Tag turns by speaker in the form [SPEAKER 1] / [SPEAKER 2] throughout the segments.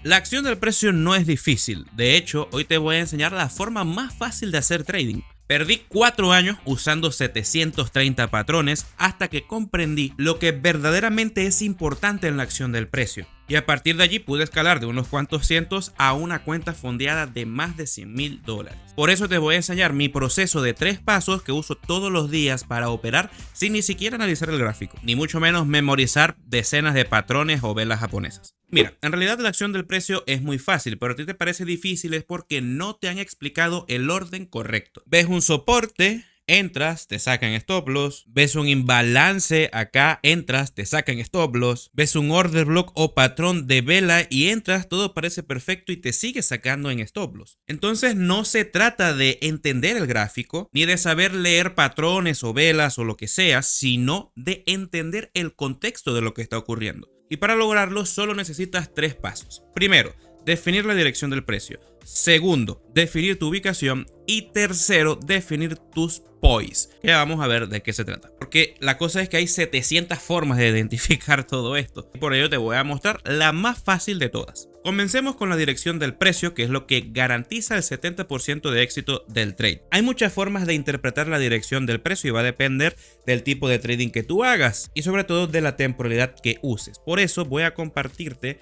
[SPEAKER 1] La acción del precio no es difícil. De hecho, hoy te voy a enseñar la forma más fácil de hacer trading. Perdí 4 años usando 730 patrones hasta que comprendí lo que verdaderamente es importante en la acción del precio. Y a partir de allí pude escalar de unos cuantos cientos a una cuenta fondeada de más de $100,000. Por eso te voy a enseñar mi proceso de 3 pasos que uso todos los días para operar sin ni siquiera analizar el gráfico, ni mucho menos memorizar decenas de patrones o velas japonesas. Mira, en realidad la acción del precio es muy fácil, pero a ti te parece difícil es porque no te han explicado el orden correcto. Ves un soporte, entras, te sacan stop loss, ves un imbalance acá, entras, te sacan stop loss, ves un order block o patrón de vela y entras, todo parece perfecto y te sigue sacando en stop loss. Entonces no se trata de entender el gráfico, ni de saber leer patrones o velas o lo que sea, sino de entender el contexto de lo que está ocurriendo. Y para lograrlo solo necesitas 3 pasos. Primero, definir la dirección del precio. Segundo, definir tu ubicación. Y tercero, definir tus POIs. Ya vamos a ver de qué se trata. Porque la cosa es que hay 700 formas de identificar todo esto. Y por ello te voy a mostrar la más fácil de todas. Comencemos con la dirección del precio, que es lo que garantiza el 70% de éxito del trade. Hay muchas formas de interpretar la dirección del precio y va a depender del tipo de trading que tú hagas y sobre todo de la temporalidad que uses. Por eso voy a compartirte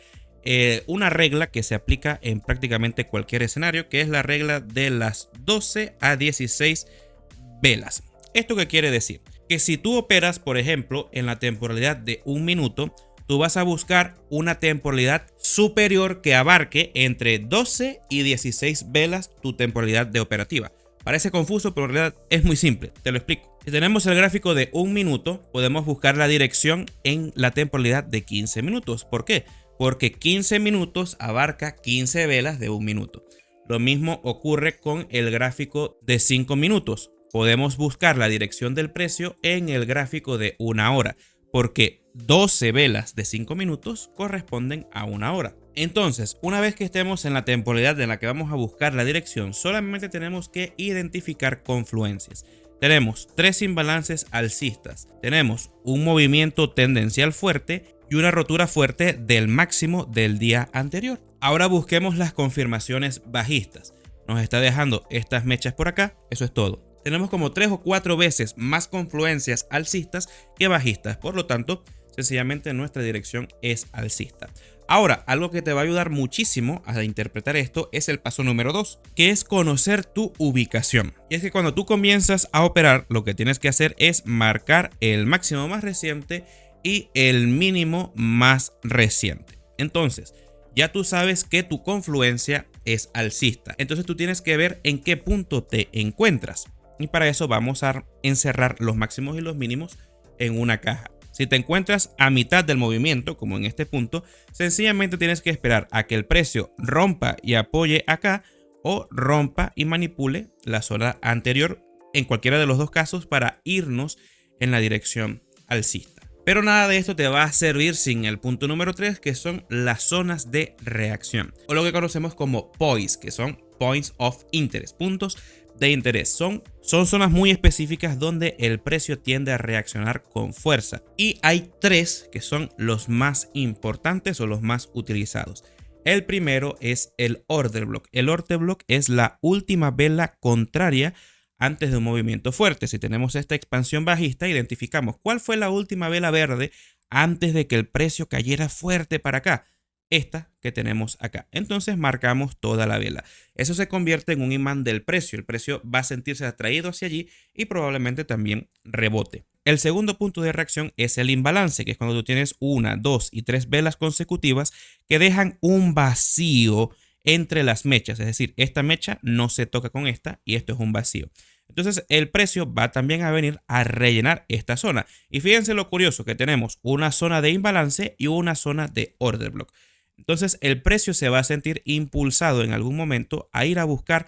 [SPEAKER 1] una regla que se aplica en prácticamente cualquier escenario, que es la regla de las 12 a 16 velas. ¿Esto qué quiere decir? Que si tú operas, por ejemplo, en la temporalidad de 1 minuto, tú vas a buscar una temporalidad superior que abarque entre 12 y 16 velas tu temporalidad de operativa. Parece confuso, pero en realidad es muy simple, te lo explico. Si tenemos el gráfico de 1 minuto, podemos buscar la dirección en la temporalidad de 15 minutos. ¿Por qué? Porque 15 minutos abarca 15 velas de 1 minuto. Lo mismo ocurre con el gráfico de 5 minutos. Podemos buscar la dirección del precio en el gráfico de 1 hora, porque 12 velas de 5 minutos corresponden a 1 hora. Entonces, una vez que estemos en la temporalidad en la que vamos a buscar la dirección, solamente tenemos que identificar confluencias. Tenemos 3 imbalances alcistas, tenemos un movimiento tendencial fuerte y una rotura fuerte del máximo del día anterior. Ahora busquemos las confirmaciones bajistas. Nos está dejando estas mechas por acá, eso es todo. Tenemos como 3 o 4 veces más confluencias alcistas que bajistas, por lo tanto, sencillamente nuestra dirección es alcista. Ahora, algo que te va a ayudar muchísimo a interpretar esto es el paso número 2, que es conocer tu ubicación. Y es que cuando tú comienzas a operar, lo que tienes que hacer es marcar el máximo más reciente y el mínimo más reciente. Entonces, ya tú sabes que tu confluencia es alcista. Entonces tú tienes que ver en qué punto te encuentras. Y para eso vamos a encerrar los máximos y los mínimos en una caja. Si te encuentras a mitad del movimiento, como en este punto, sencillamente tienes que esperar a que el precio rompa y apoye acá o rompa y manipule la zona anterior, en cualquiera de los dos casos, para irnos en la dirección alcista. Pero nada de esto te va a servir sin el punto número 3, que son las zonas de reacción, o lo que conocemos como POIs, que son Points of Interest, puntos de interés. Son zonas muy específicas donde el precio tiende a reaccionar con fuerza. Y hay 3 que son los más importantes o los más utilizados. El primero es el order block. El order block es la última vela contraria antes de un movimiento fuerte. Si tenemos esta expansión bajista, identificamos cuál fue la última vela verde antes de que el precio cayera fuerte para acá. Esta que tenemos acá. Entonces marcamos toda la vela. Eso se convierte en un imán del precio. El precio va a sentirse atraído hacia allí y probablemente también rebote. El segundo punto de reacción es el imbalance, que es cuando tú tienes 1, 2 y 3 velas consecutivas que dejan un vacío entre las mechas. Es decir, esta mecha no se toca con esta y esto es un vacío. Entonces el precio va también a venir a rellenar esta zona. Y fíjense lo curioso que tenemos una zona de imbalance y una zona de order block. Entonces el precio se va a sentir impulsado en algún momento a ir a buscar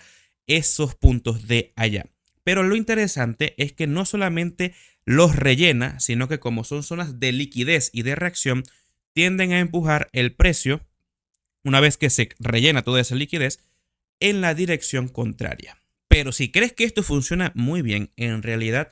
[SPEAKER 1] esos puntos de allá. Pero lo interesante es que no solamente los rellena, sino que como son zonas de liquidez y de reacción, tienden a empujar el precio, una vez que se rellena toda esa liquidez, en la dirección contraria. Pero si crees que esto funciona muy bien, en realidad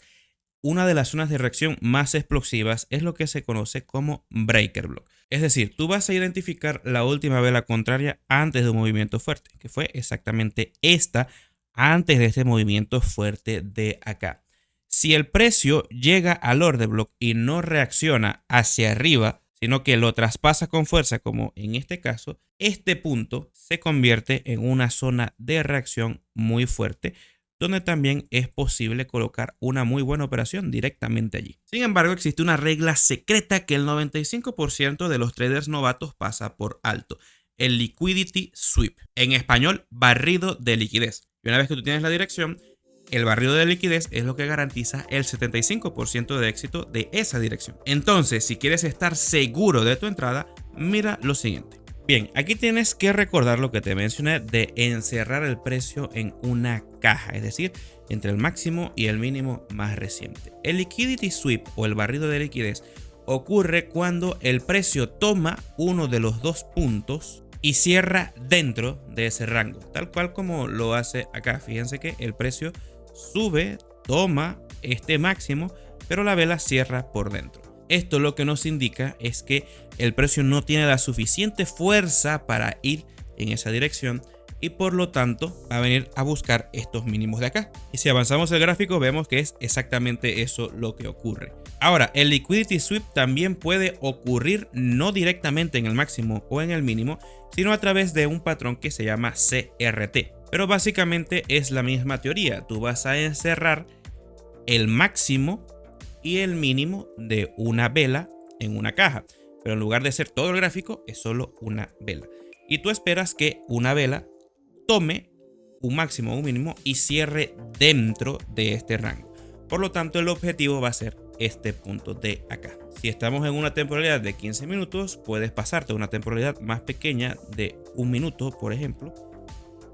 [SPEAKER 1] una de las zonas de reacción más explosivas es lo que se conoce como breaker block. Es decir, tú vas a identificar la última vela contraria antes de un movimiento fuerte, que fue exactamente esta, antes de este movimiento fuerte de acá. Si el precio llega al order block y no reacciona hacia arriba, sino que lo traspasa con fuerza, como en este caso, este punto se convierte en una zona de reacción muy fuerte, donde también es posible colocar una muy buena operación directamente allí. Sin embargo, existe una regla secreta que el 95% de los traders novatos pasa por alto: el liquidity sweep, en español, barrido de liquidez. Y una vez que tú tienes la dirección, el barrido de liquidez es lo que garantiza el 75% de éxito de esa dirección. Entonces, si quieres estar seguro de tu entrada, mira lo siguiente. Bien, aquí tienes que recordar lo que te mencioné de encerrar el precio en una caja, es decir, entre el máximo y el mínimo más reciente. El liquidity sweep o el barrido de liquidez ocurre cuando el precio toma uno de los dos puntos y cierra dentro de ese rango, tal cual como lo hace acá. Fíjense que el precio sube, toma este máximo, pero la vela cierra por dentro. Esto lo que nos indica es que el precio no tiene la suficiente fuerza para ir en esa dirección y por lo tanto va a venir a buscar estos mínimos de acá. Y si avanzamos el gráfico vemos que es exactamente eso lo que ocurre. Ahora, el liquidity sweep también puede ocurrir no directamente en el máximo o en el mínimo, sino a través de un patrón que se llama CRT. Pero básicamente es la misma teoría. Tú vas a encerrar el máximo y el mínimo de una vela en una caja, pero en lugar de ser todo el gráfico es solo una vela, y tú esperas que una vela tome un máximo o un mínimo y cierre dentro de este rango. Por lo tanto, el objetivo va a ser este punto de acá. Si estamos en una temporalidad de 15 minutos, puedes pasarte a una temporalidad más pequeña de 1 minuto, por ejemplo,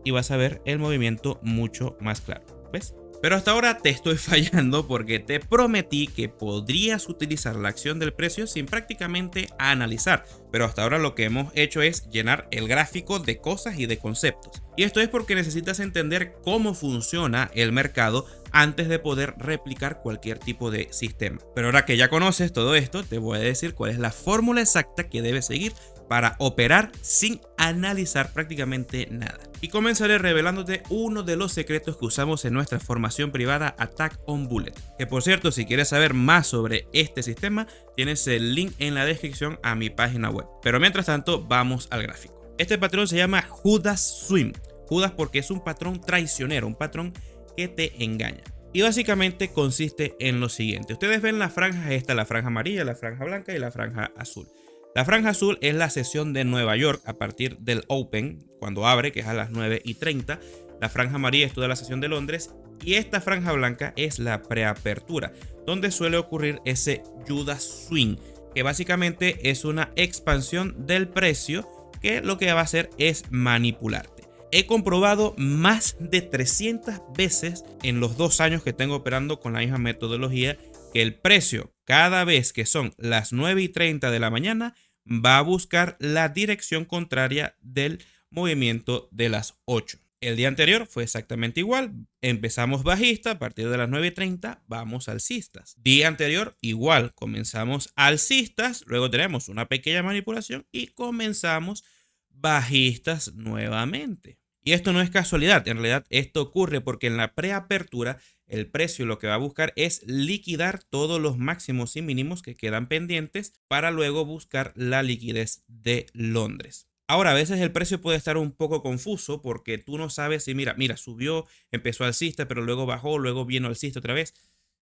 [SPEAKER 1] y vas a ver el movimiento mucho más claro. ¿Ves? Pero hasta ahora te estoy fallando porque te prometí que podrías utilizar la acción del precio sin prácticamente analizar. Pero hasta ahora lo que hemos hecho es llenar el gráfico de cosas y de conceptos. Y esto es porque necesitas entender cómo funciona el mercado antes de poder replicar cualquier tipo de sistema. Pero ahora que ya conoces todo esto, te voy a decir cuál es la fórmula exacta que debes seguir para operar sin analizar prácticamente nada. Y comenzaré revelándote uno de los secretos que usamos en nuestra formación privada Attack on Bullet. Que por cierto, si quieres saber más sobre este sistema, tienes el link en la descripción a mi página web. Pero mientras tanto, vamos al gráfico. Este patrón se llama Judas Swing. Judas porque es un patrón traicionero, un patrón que te engaña. Y básicamente consiste en lo siguiente. Ustedes ven las franjas, esta la franja amarilla, la franja blanca y la franja azul. La franja azul es la sesión de Nueva York a partir del Open, cuando abre, que es a las 9:30. La franja amarilla es toda la sesión de Londres. Y esta franja blanca es la preapertura, donde suele ocurrir ese Judas Swing, que básicamente es una expansión del precio que lo que va a hacer es manipularte. He comprobado más de 300 veces en los 2 años que tengo operando con la misma metodología que el precio, cada vez que son las 9:30 de la mañana, va a buscar la dirección contraria del movimiento de las 8. El día anterior fue exactamente igual. Empezamos bajista, a partir de las 9:30 vamos alcistas. Día anterior igual, comenzamos alcistas, luego tenemos una pequeña manipulación y comenzamos bajistas nuevamente. Y esto no es casualidad, en realidad esto ocurre porque en la preapertura el precio lo que va a buscar es liquidar todos los máximos y mínimos que quedan pendientes para luego buscar la liquidez de Londres. Ahora, a veces el precio puede estar un poco confuso porque tú no sabes si mira, subió, empezó alcista, pero luego bajó, luego vino alcista otra vez.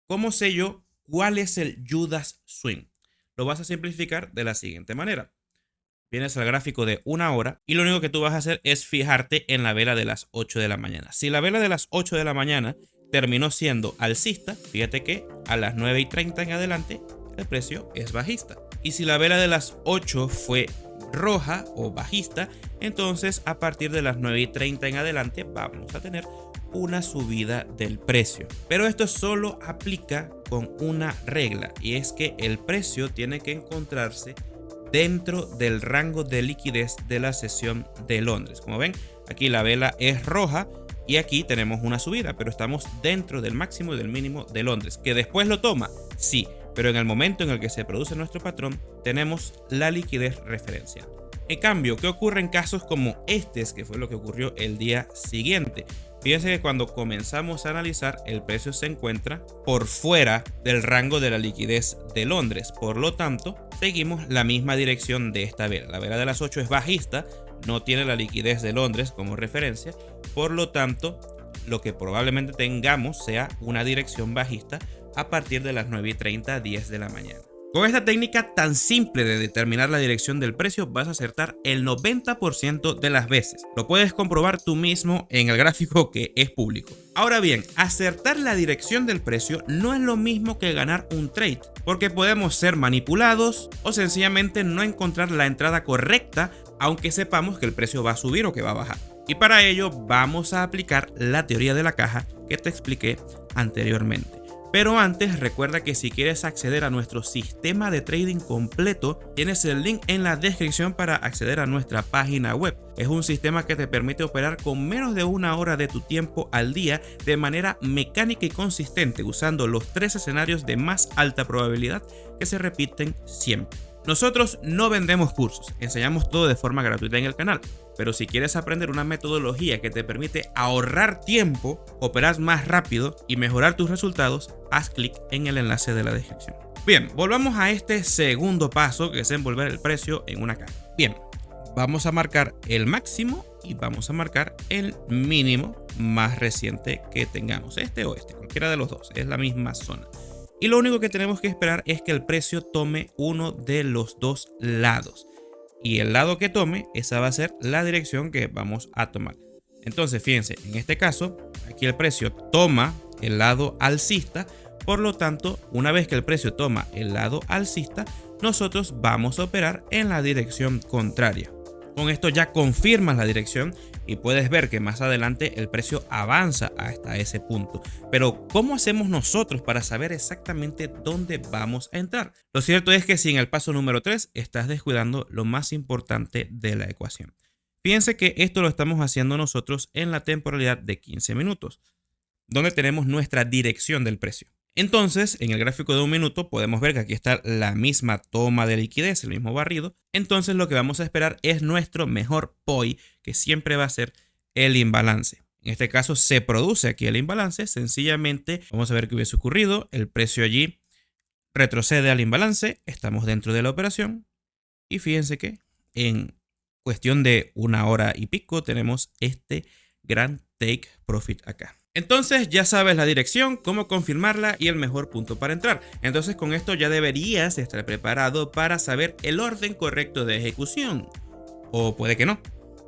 [SPEAKER 1] ¿Cómo sé yo cuál es el Judas Swing? Lo vas a simplificar de la siguiente manera. Vienes al gráfico de 1 hora y lo único que tú vas a hacer es fijarte en la vela de las 8 de la mañana. Si la vela de las 8 de la mañana terminó siendo alcista, fíjate que a las 9:30 en adelante el precio es bajista. Y si la vela de las 8 fue roja o bajista, entonces a partir de las 9:30 en adelante vamos a tener una subida del precio. Pero esto solo aplica con una regla, y es que el precio tiene que encontrarse dentro del rango de liquidez de la sesión de Londres. Como ven, aquí la vela es roja, Y aquí tenemos una subida, pero estamos dentro del máximo y del mínimo de Londres. ¿Que después lo toma? Sí, pero en el momento en el que se produce nuestro patrón, tenemos la liquidez referencial. En cambio, ¿qué ocurre en casos como estos, que fue lo que ocurrió el día siguiente? Fíjense que cuando comenzamos a analizar, el precio se encuentra por fuera del rango de la liquidez de Londres. Por lo tanto, seguimos la misma dirección de esta vela. La vela de las 8 es bajista, no tiene la liquidez de Londres como referencia. Por lo tanto, lo que probablemente tengamos sea una dirección bajista a partir de las 9:30, 10 de la mañana. Con esta técnica tan simple de determinar la dirección del precio vas a acertar el 90% de las veces. Lo puedes comprobar tú mismo en el gráfico que es público. Ahora bien, acertar la dirección del precio no es lo mismo que ganar un trade, porque podemos ser manipulados o sencillamente no encontrar la entrada correcta aunque sepamos que el precio va a subir o que va a bajar. Y para ello vamos a aplicar la teoría de la caja que te expliqué anteriormente. Pero antes, recuerda que si quieres acceder a nuestro sistema de trading completo, tienes el link en la descripción para acceder a nuestra página web. Es un sistema que te permite operar con menos de una hora de tu tiempo al día de manera mecánica y consistente, usando los 3 escenarios de más alta probabilidad que se repiten siempre. Nosotros no vendemos cursos, enseñamos todo de forma gratuita en el canal, pero si quieres aprender una metodología que te permite ahorrar tiempo, operar más rápido y mejorar tus resultados, haz clic en el enlace de la descripción. Bien, volvamos a este segundo paso, que es envolver el precio en una caja. Bien, vamos a marcar el máximo y vamos a marcar el mínimo más reciente que tengamos, este o este, cualquiera de los dos, es la misma zona. Y lo único que tenemos que esperar es que el precio tome uno de los dos lados. Y el lado que tome, esa va a ser la dirección que vamos a tomar. Entonces, fíjense, en este caso, aquí el precio toma el lado alcista. Por lo tanto, una vez que el precio toma el lado alcista, nosotros vamos a operar en la dirección contraria. Con esto ya confirmas la dirección y puedes ver que más adelante el precio avanza hasta ese punto. Pero ¿cómo hacemos nosotros para saber exactamente dónde vamos a entrar? Lo cierto es que si en el paso número 3 estás descuidando lo más importante de la ecuación. Fíjense que esto lo estamos haciendo nosotros en la temporalidad de 15 minutos, donde tenemos nuestra dirección del precio. Entonces, en el gráfico de un minuto podemos ver que aquí está la misma toma de liquidez, el mismo barrido. Entonces lo que vamos a esperar es nuestro mejor POI, que siempre va a ser el imbalance. En este caso se produce aquí el imbalance, sencillamente vamos a ver qué hubiese ocurrido. El precio allí retrocede al imbalance, estamos dentro de la operación y fíjense que en cuestión de una hora y pico tenemos este gran take profit acá. Entonces ya sabes la dirección, cómo confirmarla y el mejor punto para entrar. Entonces con esto ya deberías estar preparado para saber el orden correcto de ejecución. O puede que no.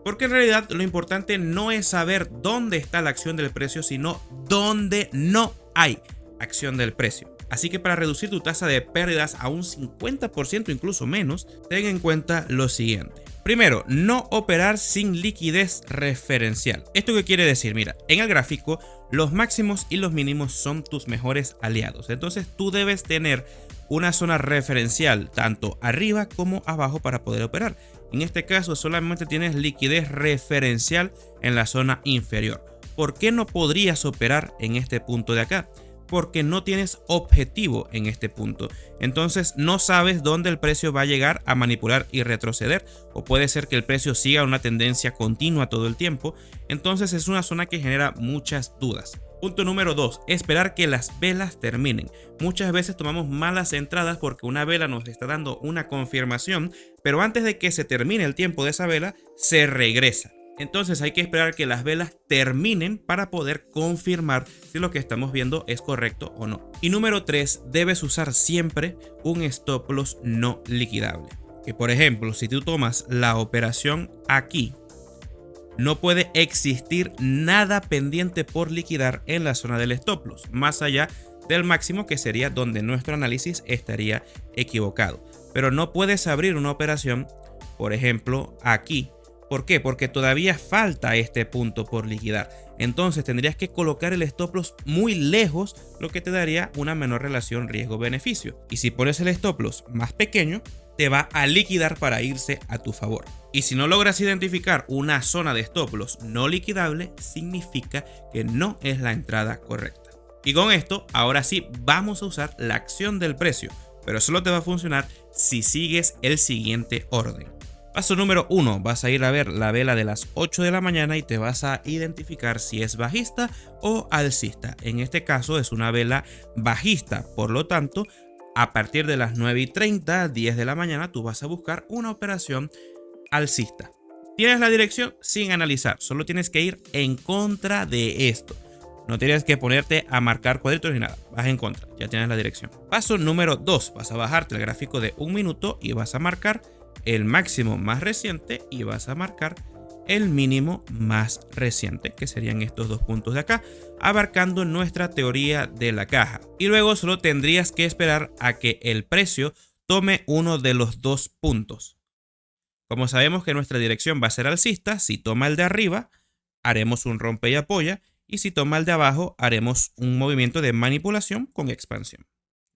[SPEAKER 1] Porque en realidad lo importante no es saber dónde está la acción del precio, sino dónde no hay acción del precio. Así que para reducir tu tasa de pérdidas a un 50%, incluso menos, ten en cuenta lo siguiente. Primero, no operar sin liquidez referencial. ¿Esto qué quiere decir? Mira, en el gráfico los máximos y los mínimos son tus mejores aliados. Entonces tú debes tener una zona referencial tanto arriba como abajo para poder operar. En este caso solamente tienes liquidez referencial en la zona inferior. ¿Por qué no podrías operar en este punto de acá? Porque no tienes objetivo en este punto. Entonces no sabes dónde el precio va a llegar a manipular y retroceder, o puede ser que el precio siga una tendencia continua todo el tiempo. Entonces es una zona que genera muchas dudas. Punto número 2, esperar que las velas terminen. Muchas veces tomamos malas entradas porque una vela nos está dando una confirmación, pero antes de que se termine el tiempo de esa vela, se regresa. Entonces hay que esperar que las velas terminen para poder confirmar si lo que estamos viendo es correcto o no. Y número 3, debes usar siempre un stop loss no liquidable. Que por ejemplo, si tú tomas la operación aquí, no puede existir nada pendiente por liquidar en la zona del stop loss, más allá del máximo, que sería donde nuestro análisis estaría equivocado. Pero no puedes abrir una operación, por ejemplo, aquí. ¿Por qué? Porque todavía falta este punto por liquidar. Entonces tendrías que colocar el stop loss muy lejos, lo que te daría una menor relación riesgo-beneficio. Y si pones el stop loss más pequeño, te va a liquidar para irse a tu favor. Y si no logras identificar una zona de stop loss no liquidable, significa que no es la entrada correcta. Y con esto, ahora sí vamos a usar la acción del precio, pero solo te va a funcionar si sigues el siguiente orden. Paso número 1, vas a ir a ver la vela de las 8 de la mañana y te vas a identificar si es bajista o alcista. En este caso es una vela bajista, por lo tanto, a partir de las 9:30, 10 de la mañana, tú vas a buscar una operación alcista. Tienes la dirección sin analizar, solo tienes que ir en contra de esto. No tienes que ponerte a marcar cuadritos ni nada, vas en contra, ya tienes la dirección. Paso número 2, vas a bajarte el gráfico de 1 minuto y vas a marcar el máximo más reciente y vas a marcar el mínimo más reciente, que serían estos dos puntos de acá, abarcando nuestra teoría de la caja. Y luego solo tendrías que esperar a que el precio tome uno de los dos puntos. Como sabemos que nuestra dirección va a ser alcista, si toma el de arriba, haremos un rompe y apoya, y si toma el de abajo, haremos un movimiento de manipulación con expansión.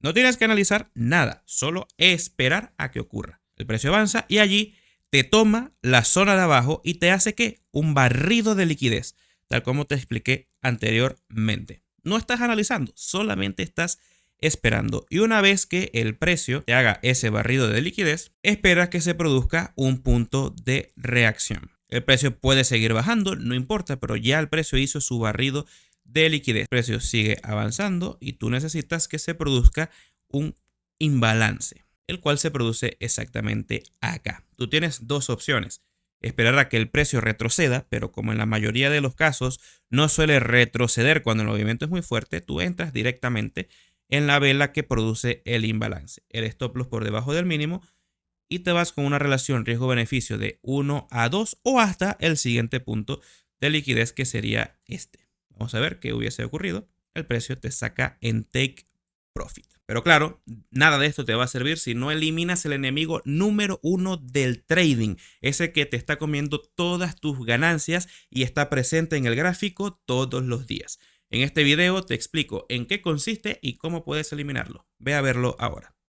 [SPEAKER 1] No tienes que analizar nada, solo esperar a que ocurra. El precio avanza y allí te toma la zona de abajo y te hace ¿qué? Un barrido de liquidez, tal como te expliqué anteriormente. No estás analizando, solamente estás esperando. Y una vez que el precio te haga ese barrido de liquidez, esperas que se produzca un punto de reacción. El precio puede seguir bajando, no importa, pero ya el precio hizo su barrido de liquidez. El precio sigue avanzando y tú necesitas que se produzca un imbalance, el cual se produce exactamente acá. Tú tienes dos opciones: esperar a que el precio retroceda, pero como en la mayoría de los casos no suele retroceder cuando el movimiento es muy fuerte, tú entras directamente en la vela que produce el imbalance, el stop loss por debajo del mínimo, y te vas con una relación riesgo-beneficio de 1 a 2 o hasta el siguiente punto de liquidez, que sería este. Vamos a ver qué hubiese ocurrido. El precio te saca en take profit. Pero claro, nada de esto te va a servir si no eliminas el enemigo número 1 del trading, ese que te está comiendo todas tus ganancias y está presente en el gráfico todos los días. En este video te explico en qué consiste y cómo puedes eliminarlo. Ve a verlo ahora.